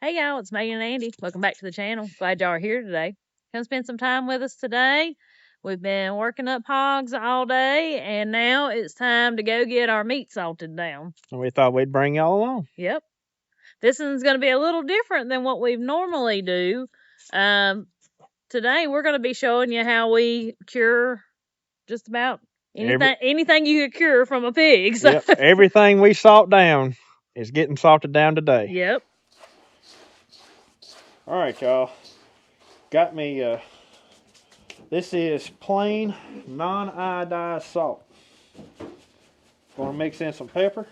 Hey y'all, it's Megan and Andy. Welcome back to the channel. Glad y'all are here today. Come spend some time with us today. We've been working up hogs all day, and now it's time to go get our meat salted down. And we thought we'd bring y'all along. Yep. This one's going to be a little different than what we normally do. Today we're going to be showing you how we cure just about anything you could cure from a pig. So. Yep, everything we salt down is getting salted down today. Yep. All right, y'all. Got me, this is plain non-iodized salt. Gonna mix in some pepper.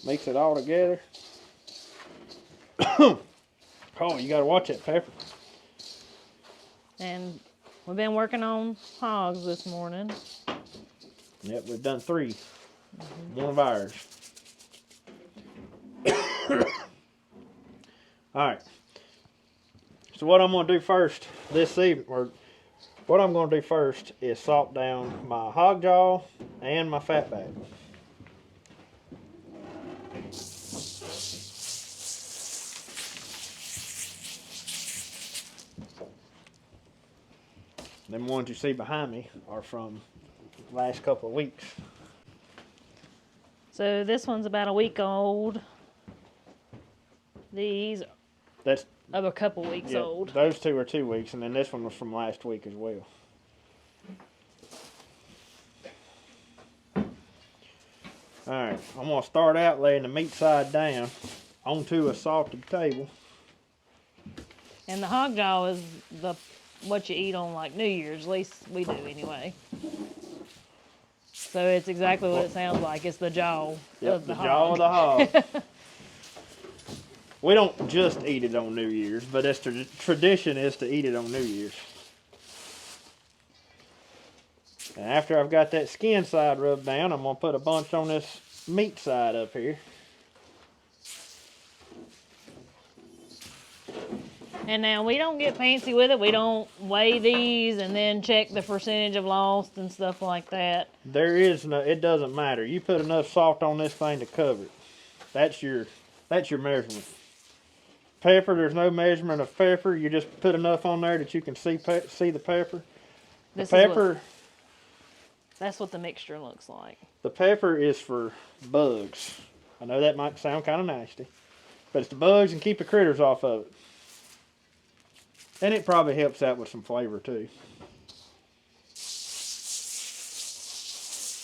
Mix it all together. Oh, you gotta watch that pepper. And we've been working on hogs this morning. Yep, we've done 3. One of ours. Alright. So what I'm gonna do first this evening, or what I'm gonna do first is salt down my hog jaw and my fatback. Them ones you see behind me are from the last couple of weeks. So this one's about a week old. These That's of a couple weeks yeah, old. Those 2 are 2 weeks, and then this one was from last week as well. Alright, I'm going to start out laying the meat side down onto a salted table. And the hog jaw is what you eat on like New Year's, at least we do anyway. So it's exactly what it sounds like. It's the jaw of the hog. Jaw of the hog. We don't just eat it on New Year's, but that's tradition is to eat it on New Year's. And after I've got that skin side rubbed down, I'm going to put a bunch on this meat side up here. And now we don't get fancy with it. We don't weigh these and then check the percentage of lost and stuff like that. There is no, it doesn't matter. You put enough salt on this thing to cover it. That's your measurement. Pepper, there's no measurement of pepper. You just put enough on there that you can see the pepper. That's what the mixture looks like. The pepper is for bugs. I know that might sound kind of nasty, but it's the bugs and keep the critters off of it. And it probably helps out with some flavor too.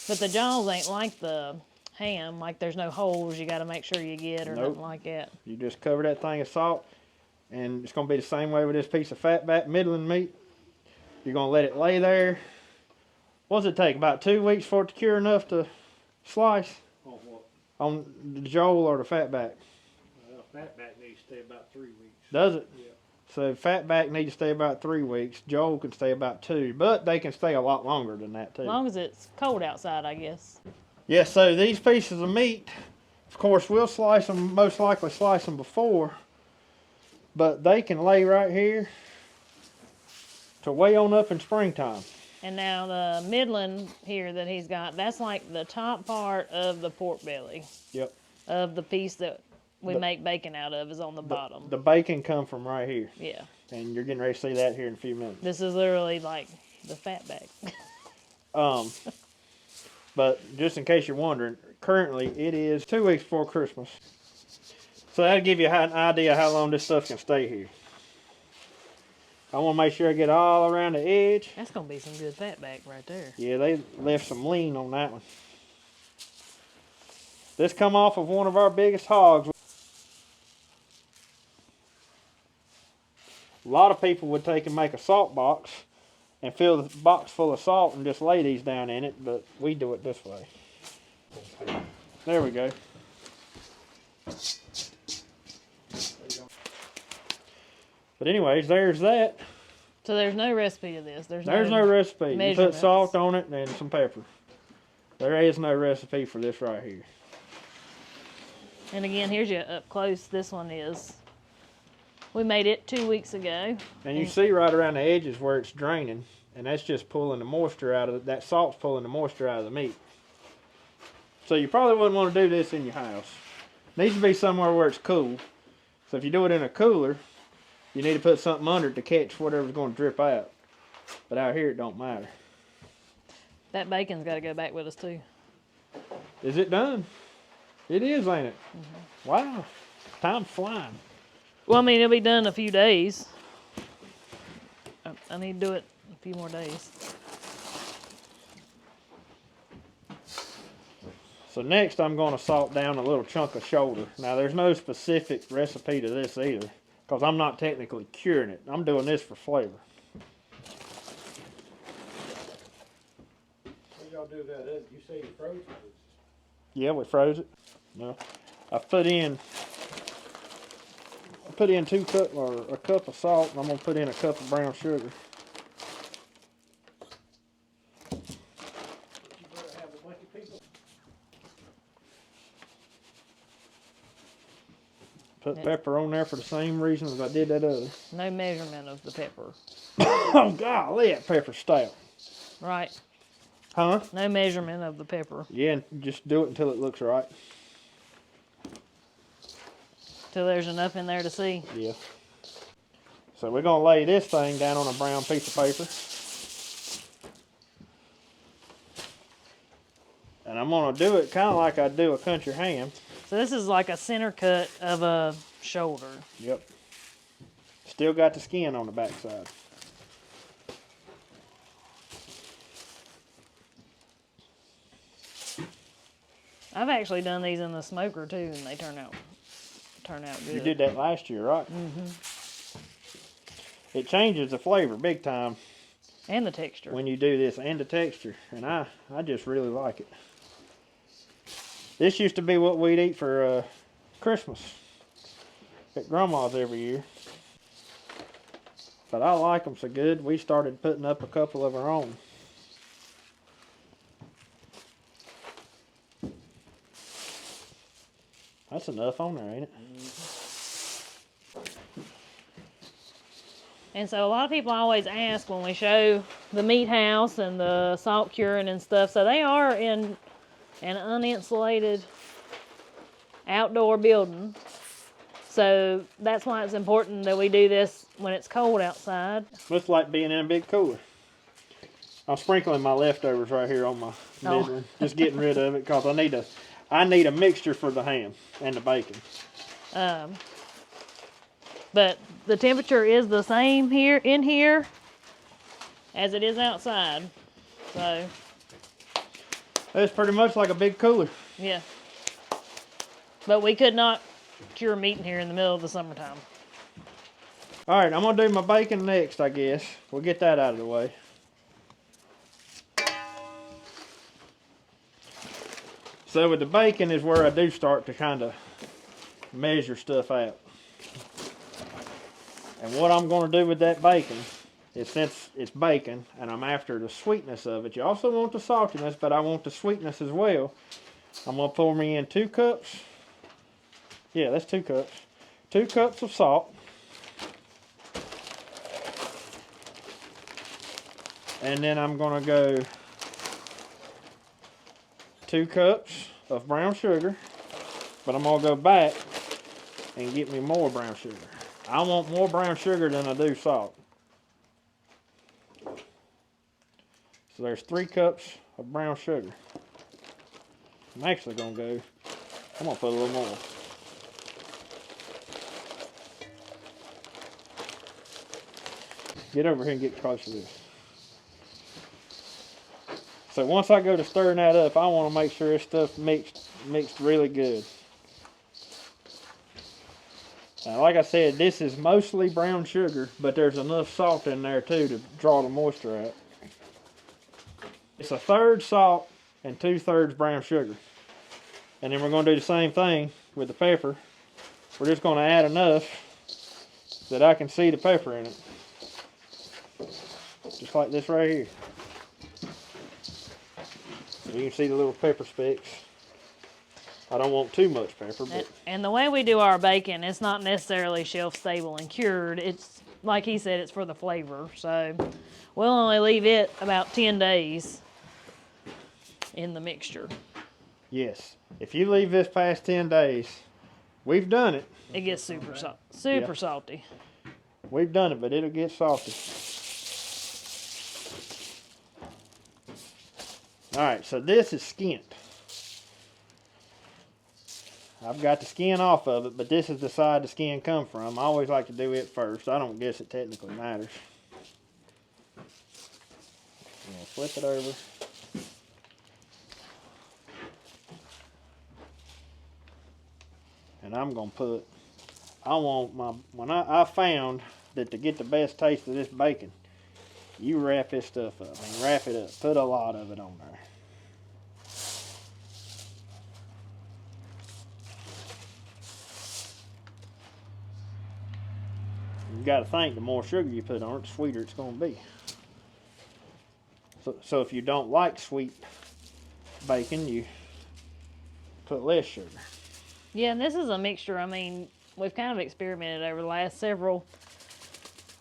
But the jaws ain't like the ham. Like there's no holes you got to make sure you get or nothing like that. You just cover that thing of salt, and it's going to be the same way with this piece of fatback middling meat. You're going to let it lay there. What does it take? About 2 weeks for it to cure enough to slice? On what? On the jowl or the fatback? Fatback needs to stay about 3 weeks. Does it? Yeah. So fatback needs to stay about 3 weeks. Jowl can stay about 2, but they can stay a lot longer than that too. As long as it's cold outside, I guess. Yeah, so these pieces of meat, of course, we'll slice them, most likely slice them before, but they can lay right here to way on up in springtime. And now the midland here that he's got, that's like the top part of the pork belly. Yep. Of the piece that we make bacon out of is on the bottom. The bacon come from right here. Yeah. And you're getting ready to see that here in a few minutes. This is literally like the fatback. But just in case you're wondering, currently it is 2 weeks before Christmas. So that'll give you an idea how long this stuff can stay here. I want to make sure I get all around the edge. That's going to be some good fatback right there. Yeah, they left some lean on that one. This come off of one of our biggest hogs. A lot of people would take and make a salt box and fill the box full of salt and just lay these down in it, but we do it this way. There we go. But anyways, there's that. So there's no recipe to this. There's no recipe. You put salt on it and some pepper. There is no recipe for this right here. And again, here's you up close. This one is. We made it 2 weeks ago. And you see right around the edges where it's draining, and that's just pulling the moisture out of it. That salt's pulling the moisture out of the meat. So you probably wouldn't want to do this in your house. It needs to be somewhere where it's cool. So if you do it in a cooler, you need to put something under it to catch whatever's going to drip out. But out here, it don't matter. That bacon's got to go back with us too. Is it done? It is, ain't it? Mm-hmm. Wow. Time's flying. Well, I mean, it'll be done in a few days. I need to do it a few more days. So next I'm going to salt down a little chunk of shoulder. Now there's no specific recipe to this either, because I'm not technically curing it. I'm doing this for flavor. What y'all do that? You say you froze it? Yeah, we froze it. No, I put in 2 cup or a cup of salt, and I'm gonna put in a cup of brown sugar. Put pepper on there for the same reason as I did that other. No measurement of the pepper. Oh, golly, that pepper's stout. Right. Huh? No measurement of the pepper. Yeah, just do it until it looks right. Till there's enough in there to see. Yeah. So we're going to lay this thing down on a brown piece of paper. And I'm going to do it kind of like I do a country ham. So this is like a center cut of a shoulder. Yep. Still got the skin on the backside. I've actually done these in the smoker too, and they turn out good. You did that last year, right? Mm-hmm. It changes the flavor big time. And the texture. When you do this, and the texture. And I just really like it. This used to be what we'd eat for Christmas at Grandma's every year. But I like them so good, we started putting up a couple of our own. That's enough on there, ain't it? And so a lot of people always ask when we show the meat house and the salt curing and stuff. So they are in an uninsulated outdoor building. So that's why it's important that we do this when it's cold outside. Looks like being in a big cooler. I'm sprinkling my leftovers right here on my midland. Just getting rid of it because I need a mixture for the ham and the bacon. But the temperature is the same in here as it is outside. So it's pretty much like a big cooler. Yeah. But we could not cure meat in here in the middle of the summertime. All right, I'm going to do my bacon next, I guess. We'll get that out of the way. So with the bacon is where I do start to kind of measure stuff out. And what I'm going to do with that bacon is, since it's bacon and I'm after the sweetness of it, you also want the saltiness, but I want the sweetness as well. I'm going to pour me in 2 cups. Yeah, that's 2 cups. 2 cups of salt. And then I'm going to go 2 cups of brown sugar. But I'm going to go back and get me more brown sugar. I want more brown sugar than I do salt. So there's 3 cups of brown sugar. I'm actually going to I'm going to put a little more. Get over here and get close to this. So once I go to stirring that up, I want to make sure this stuff mixed really good. Now, like I said, this is mostly brown sugar, but there's enough salt in there too to draw the moisture out. It's 1/3 salt and 2/3 brown sugar. And then we're going to do the same thing with the pepper. We're just going to add enough that I can see the pepper in it. Just like this right here. You can see the little pepper specks. I don't want too much pepper. But and the way we do our bacon, it's not necessarily shelf stable and cured. It's, like he said, it's for the flavor. So we'll only leave it about 10 days in the mixture. Yes. If you leave this past 10 days, we've done it. It gets super salty. We've done it, but it'll get salty. Alright, so this is skint. I've got the skin off of it, but this is the side the skin come from. I always like to do it first. I don't guess it technically matters. I'm gonna flip it over. And I'm gonna put, I found that to get the best taste of this bacon, you wrap this stuff up. I mean, wrap it up. Put a lot of it on there. You got to think, the more sugar you put on it, the sweeter it's going to be. So if you don't like sweet bacon, you put less sugar. Yeah, and this is a mixture. I mean, we've kind of experimented over the last several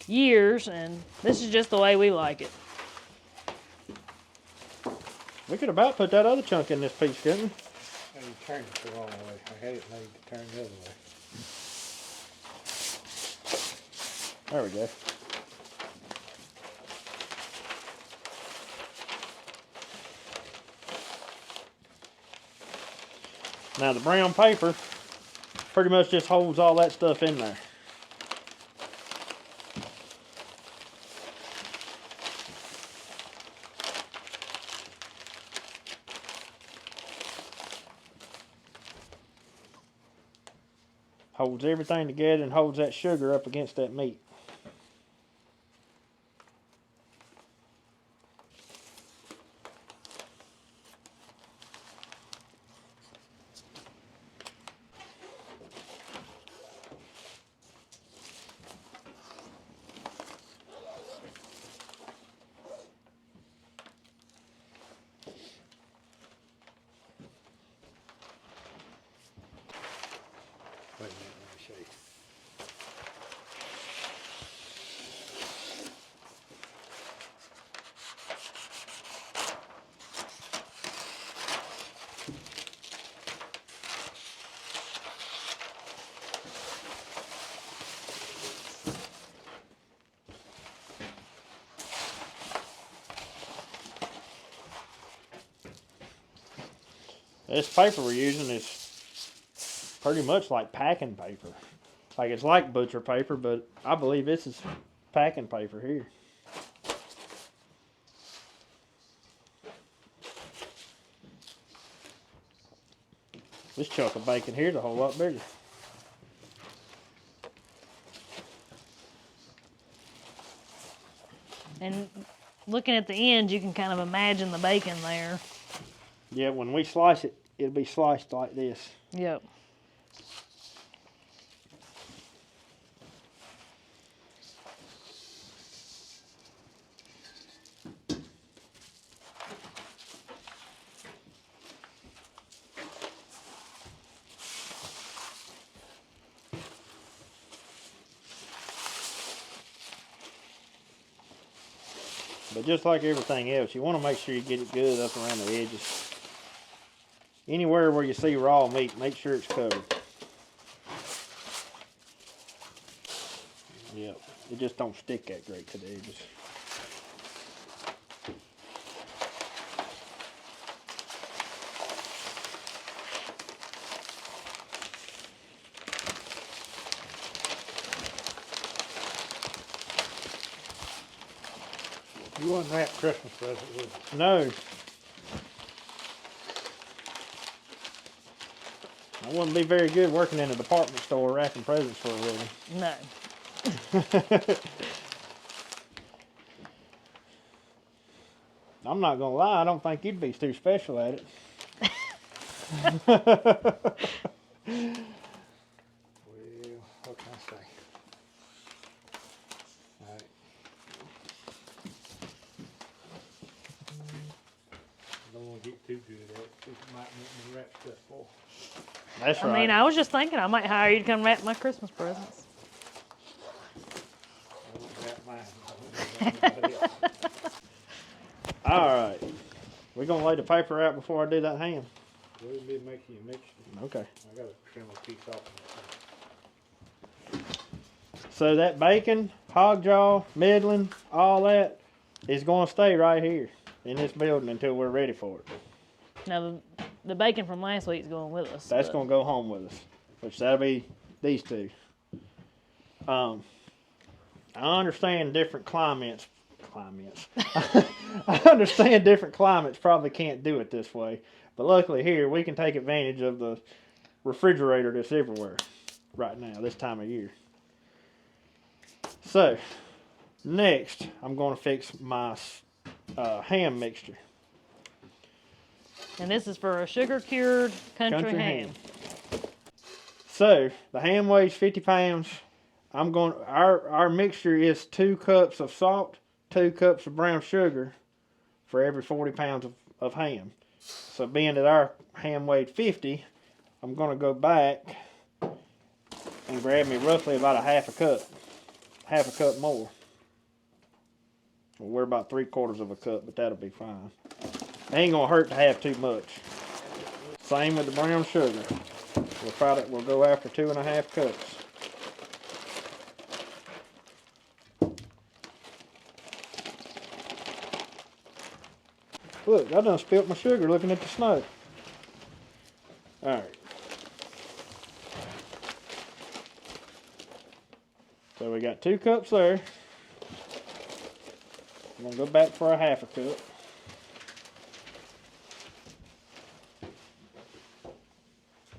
years, and this is just the way we like it. We could about put that other chunk in this piece, couldn't we? And you turned it the wrong way. I had it made to turn the other way. There we go. Now the brown paper pretty much just holds all that stuff in there. Holds everything together and holds that sugar up against that meat. Wait a minute, let me show you. This paper we're using is pretty much like packing paper. Like it's like butcher paper, but I believe this is packing paper here. This chunk of bacon here is a whole lot bigger. And looking at the end, you can kind of imagine the bacon there. Yeah, when we slice it, it'll be sliced like this. Yep. But just like everything else, you want to make sure you get it good up around the edges. Anywhere where you see raw meat, make sure it's covered. Yep, it just don't stick that great to the edges. You wouldn't wrap Christmas present, would you? No. I wouldn't be very good working in a department store wrapping presents for a living. No. I'm not gonna lie, I don't think you'd be too special at it. Well, what can I say? Alright. Don't want to get too good at it. It might make me wrap stuff full. That's I right. mean, I was just thinking I might hire you to come wrap my Christmas presents. I won't wrap mine. I won't wrap anybody else. All right, we're gonna lay the paper out before I do that ham. We'll be making a mixture. Okay. I gotta trim a piece off. So that bacon, hog jaw, middling, all that is going to stay right here in this building until we're ready for it. Now, the bacon from last week's going with us. That's going to go home with us, which that'll be these two. I understand different climates. I understand different climates probably can't do it this way, but luckily here we can take advantage of the refrigerator that's everywhere right now this time of year. So next I'm going to fix my ham mixture. And this is for a sugar cured country ham. So the ham weighs 50 pounds. Our mixture is 2 cups of salt, 2 cups of brown sugar for every 40 pounds of ham. So being that our ham weighed 50, I'm going to go back and grab me roughly about a half a cup more. We're about 3/4 of a cup, but that'll be fine. It ain't going to hurt to have too much. Same with the brown sugar. We'll go after 2.5 cups. Look, I done spilt my sugar looking at the snow. Alright. So we got 2 cups there. I'm going to go back for a half a cup.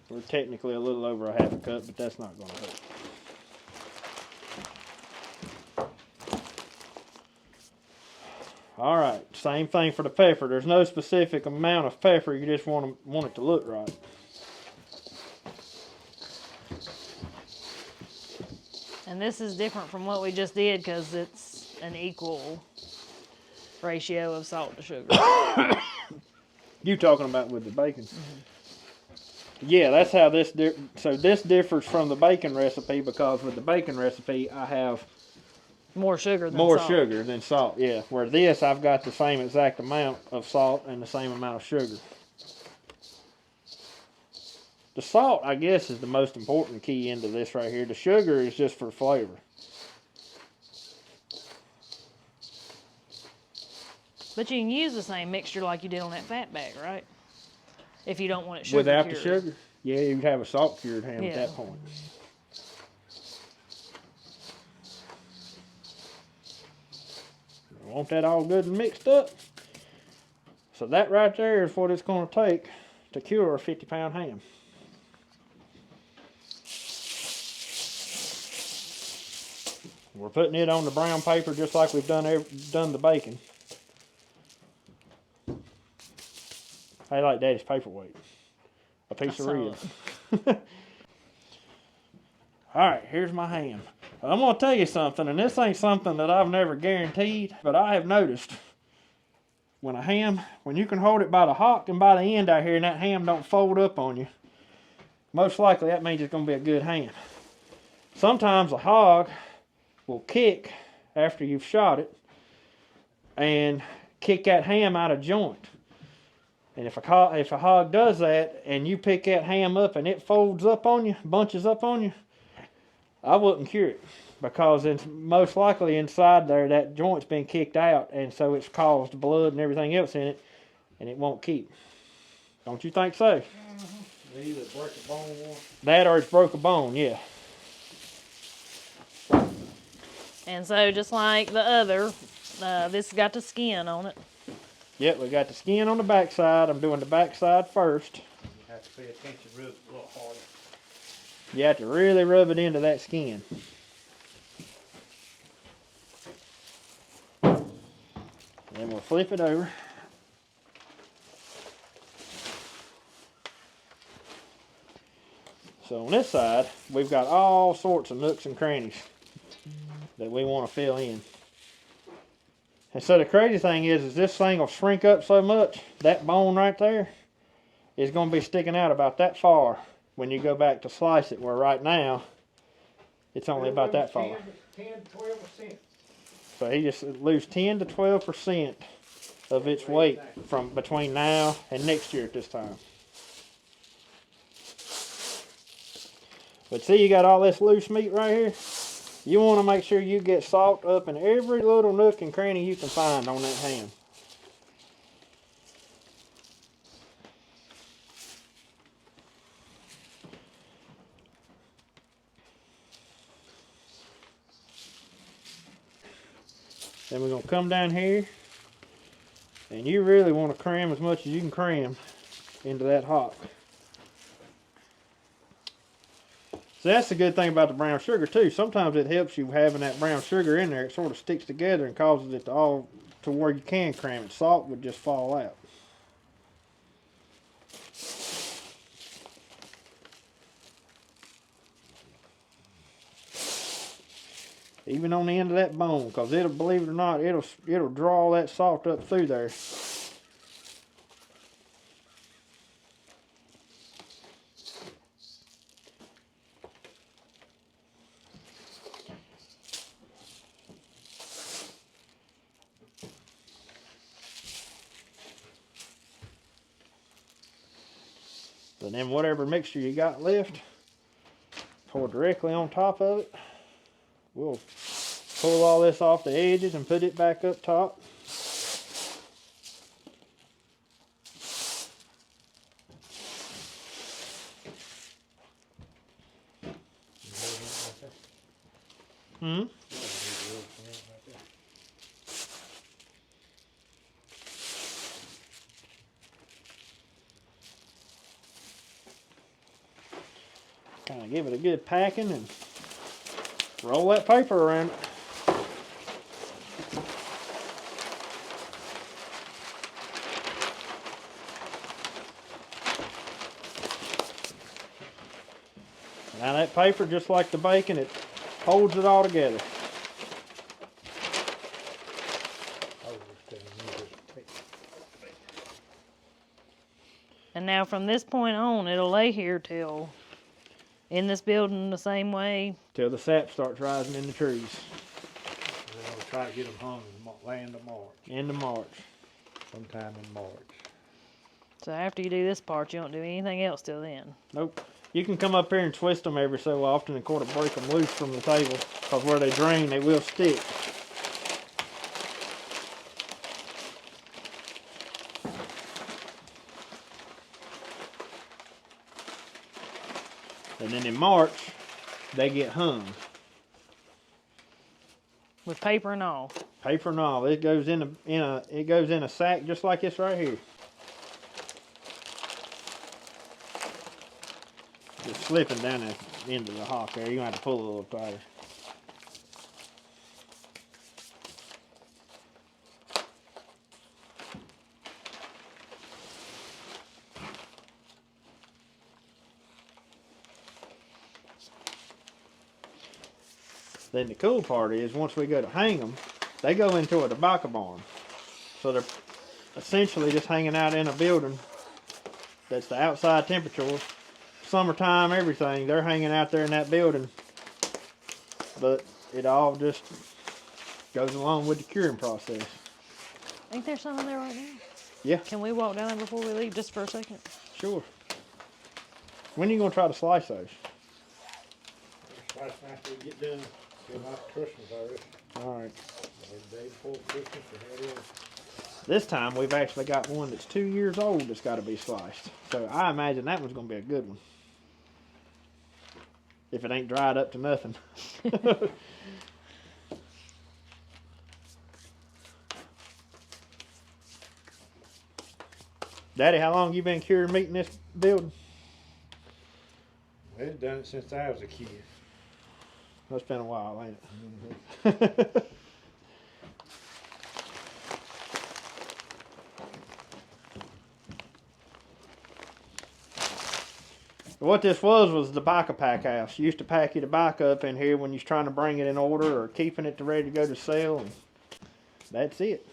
We're technically a little over a half a cup, but that's not going to hurt. Alright, same thing for the pepper. There's no specific amount of pepper, you just want it to look right. And this is different from what we just did because it's an equal ratio of salt to sugar. You talking about with the bacon? Mm-hmm. Yeah, that's how this differs from the bacon recipe, because with the bacon recipe I have more sugar than salt. Yeah, where this I've got the same exact amount of salt and the same amount of sugar. The salt, I guess, is the most important key into this right here. The sugar is just for flavor. But you can use the same mixture like you did on that fatback, right? If you don't want it sugar without cured. the sugar? Yeah, you'd have a salt cured ham at that point. Want that all good and mixed up? So that right there is what it's going to take to cure a 50-pound ham. We're putting it on the brown paper just like we've done the bacon. I like Daddy's paperweight. A piece of ribs. Alright, here's my ham. I'm going to tell you something, and this ain't something that I've never guaranteed, but I have noticed when you can hold it by the hock and by the end out here and that ham don't fold up on you, most likely that means it's going to be a good ham. Sometimes a hog will kick after you've shot it and kick that ham out of joint. And if a hog does that and you pick that ham up and it folds up on you, bunches up on you, I wouldn't cure it, because it's most likely inside there that joint's been kicked out, and so it's caused blood and everything else in it, and it won't keep. Don't you think so? Mm-hmm. Either break a bone or... That or it's broke a bone, yeah. And so just like the other, this has got the skin on it. Yep, we got the skin on the backside. I'm doing the backside first. You have to pay attention, rub it a little harder. You have to really rub it into that skin. Then we'll flip it over. So on this side, we've got all sorts of nooks and crannies that we want to fill in. And so the crazy thing is this thing will shrink up so much, that bone right there is going to be sticking out about that far when you go back to slice it, where right now it's only about that far. 10 to 12%. So he just lose 10 to 12% of its weight from between now and next year at this time. But see, you got all this loose meat right here. You want to make sure you get salt up in every little nook and cranny you can find on that ham. Then we're going to come down here, and you really want to cram as much as you can cram into that hock. So that's the good thing about the brown sugar too. Sometimes it helps you having that brown sugar in there. It sort of sticks together and causes it to all to where you can cram it. Salt would just fall out. Even on the end of that bone, because it'll, believe it or not, it'll draw that salt up through there. And then whatever mixture you got left, pour directly on top of it. We'll pull all this off the edges and put it back up top. Hmm? Kind of give it a good packing and roll that paper around it. Now that paper, just like the bacon, it holds it all together. And now from this point on, it'll lay here till in this building the same way. Till the sap starts rising in the trees. And then we'll try to get them hung in the end of March. End of March. Sometime in March. So after you do this part, you don't do anything else till then. Nope. You can come up here and twist them every so often and sort of break them loose from the table, because where they drain, they will stick. And then in March, they get hung. With paper and all. Paper and all. It goes in a sack just like this right here. Just slipping down the end of the hock there. You're gonna have to pull a little tighter. Then the cool part is, once we go to hang them, they go into a tobacco barn. So they're essentially just hanging out in a building that's the outside temperature. Summertime, everything, they're hanging out there in that building. But it all just goes along with the curing process. Ain't there some in there right now? Yeah. Can we walk down there before we leave just for a second? Sure. When are you going to try to slice those? Slice after we get done. Get after Christmas already. Alright. The day before Christmas, we had This time we've actually got one that's 2 years old that's got to be sliced. So I imagine that one's going to be a good one. If it ain't dried up to nothing. Daddy, how long you been curing meat in this building? We've done it since I was a kid. That's been a while, ain't Mm-hmm. it? What this was the biker pack house. You used to pack your tobacco up in here when you was trying to bring it in order or keeping it ready to go to sale. And that's it.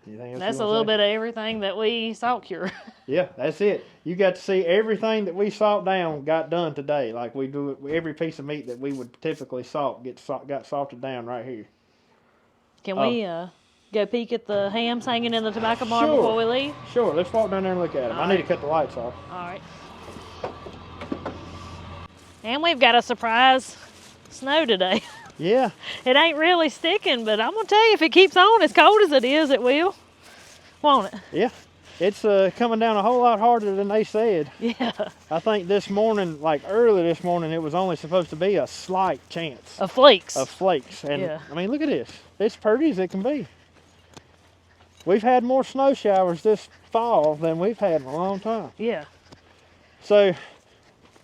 Anything else? That's a little bit of everything that we salt cure. Yeah, that's it. You got to see everything that we salt down got done today. Like we do every piece of meat that we would typically salt got salted down right here. Can we go peek at the hams hanging in the tobacco barn Sure. before we leave? Sure, let's walk down there and look at them. I need to cut the lights off. All right. And we've got a surprise snow today. Yeah. It ain't really sticking, but I'm gonna tell you, if it keeps on as cold as it is, it will. Won't it? Yeah. It's coming down a whole lot harder than they said. Yeah. I think this morning, like early this morning, it was only supposed to be a slight chance Of flakes. of flakes. And Yeah. I mean, look at this. It's pretty as it can be. We've had more snow showers this fall than we've had in a long time. Yeah. So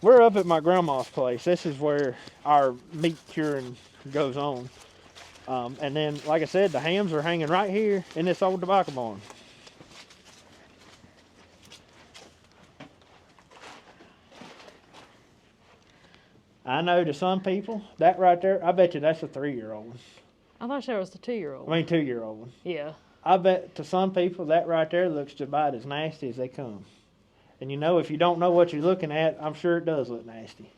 we're up at my grandma's place. This is where our meat curing goes on. And then, like I said, the hams are hanging right here in this old tobacco barn. I know to some people, that right there, I bet you that's a 3-year-old. I thought that was the 2-year-old. I mean, 2-year-old. Yeah. I bet to some people that right there looks about as nasty as they come. And you know, if you don't know what you're looking at, I'm sure it does look nasty.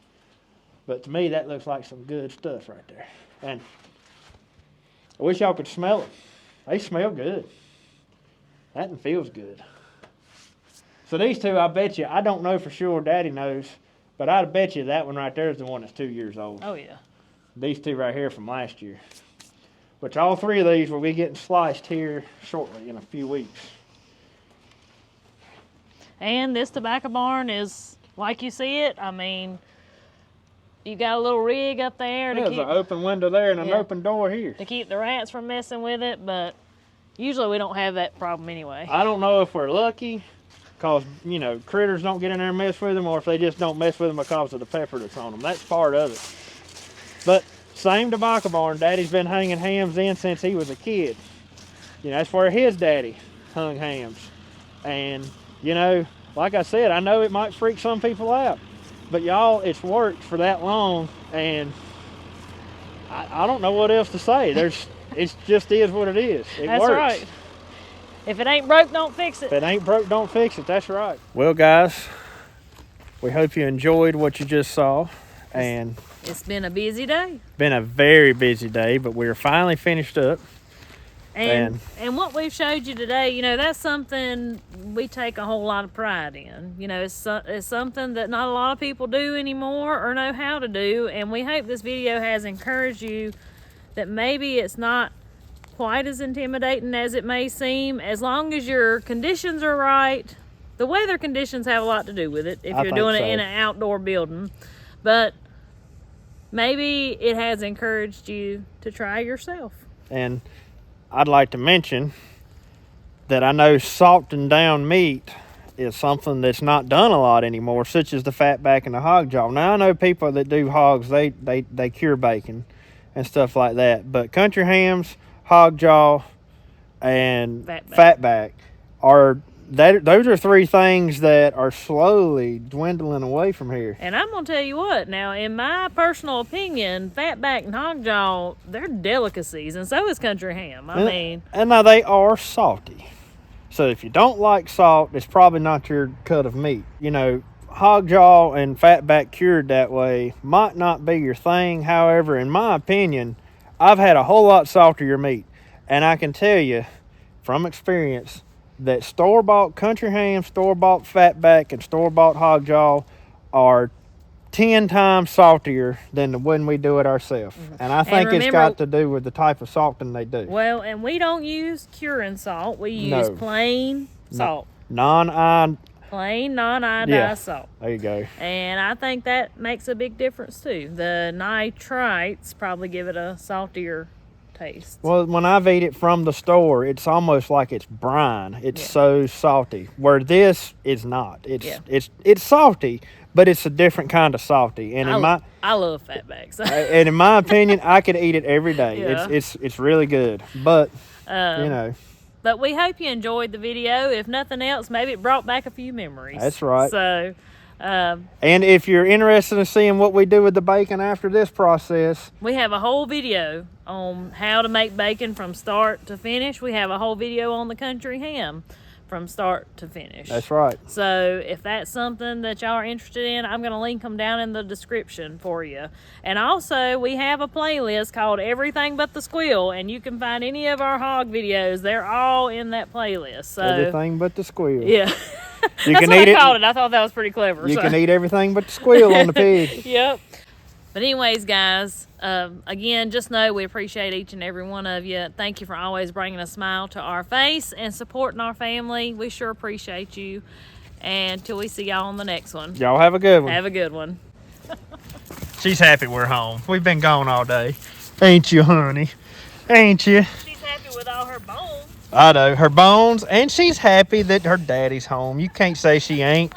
But to me, that looks like some good stuff right there. And I wish y'all could smell it. They smell good. That one feels good. So these two, I bet you, I don't know for sure, Daddy knows, but I bet you that one right there is the one that's 2 years old. Oh, yeah. These two right here from last year. Which all three of these will be getting sliced here shortly in a few weeks. And this tobacco barn is like you see it. I mean, you got a little rig up there to There's an open window there and an open door here. to keep the rats from messing with it, but usually we don't have that problem anyway. I don't know if we're lucky, because, you know, critters don't get in there and mess with them, or if they just don't mess with them because of the pepper that's on them. That's part of it. But same tobacco barn, Daddy's been hanging hams in since he was a kid. You know, that's where his daddy hung hams. And, you know, like I said, I know it might freak some people out, but y'all, it's worked for that long, and I don't know what else to say. It just is what it is. It That's works. right. If it ain't broke, don't fix If it. it ain't broke, don't fix it. That's right. Well, guys, we hope you enjoyed what you just saw. And It's been a busy day. been a very busy day, but we're finally finished up. And what we've showed you today, you know, that's something we take a whole lot of pride in. You know, it's something that not a lot of people do anymore or know how to do. And we hope this video has encouraged you that maybe it's not quite as intimidating as it may seem, as long as your conditions are right. The weather conditions have a lot to do with it if you're doing it in an outdoor building. But maybe it has encouraged you to try yourself. And I'd like to mention that I know salting down meat is something that's not done a lot anymore, such as the fatback and the hog jaw. Now, I know people that do hogs, they cure bacon and stuff like that. But country hams, hog jaw, and fatback are those are three things that are slowly dwindling away from here. And I'm gonna tell you what, now in my personal opinion, fatback and hog jaw, they're delicacies, and so is country ham. And now they are salty. So if you don't like salt, it's probably not your cut of meat. You know, hog jaw and fatback cured that way might not be your thing. However, in my opinion, I've had a whole lot saltier meat. And I can tell you from experience that store-bought country ham, store-bought fatback, and store-bought hog jaw are 10 times saltier than the one we do it ourselves. Mm-hmm. And I think it's got to do with the type of salting they do. Well, and we don't use curing salt. We use plain salt. Plain non-iodized salt. There you go. And I think that makes a big difference too. The nitrites probably give it a saltier taste. Well, when I've eaten it from the store, it's almost like it's brine. It's so salty. Where this is not. It's salty, but it's a different kind of salty. And I love fatbacks. And in my opinion, I could eat it every day. Yeah. It's really good. But you know. But we hope you enjoyed the video. If nothing else, maybe it brought back a few memories. That's right. So, and if you're interested in seeing what we do with the bacon after this process, we have a whole video on how to make bacon from start to finish. We have a whole video on the country ham from start to finish. That's right. So if that's something that y'all are interested in, I'm going to link them down in the description for you. And also, we have a playlist called Everything But the Squeal, and you can find any of our hog videos. They're all in that playlist. So Everything But the Squeal. Yeah. You That's can what eat I it. called it. I thought that was pretty clever. You so. can eat everything but the squeal on the pig. Yep. But anyways, guys, again, just know we appreciate each and every one of you. Thank you for always bringing a smile to our face and supporting our family. We sure appreciate you. And till we see y'all on the next one. Y'all have a good one. Have a good one. She's happy we're home. We've been gone all day. Ain't you, honey? Ain't you? She's happy with all her bones. I know, her bones, and she's happy that her daddy's home. You can't say she ain't.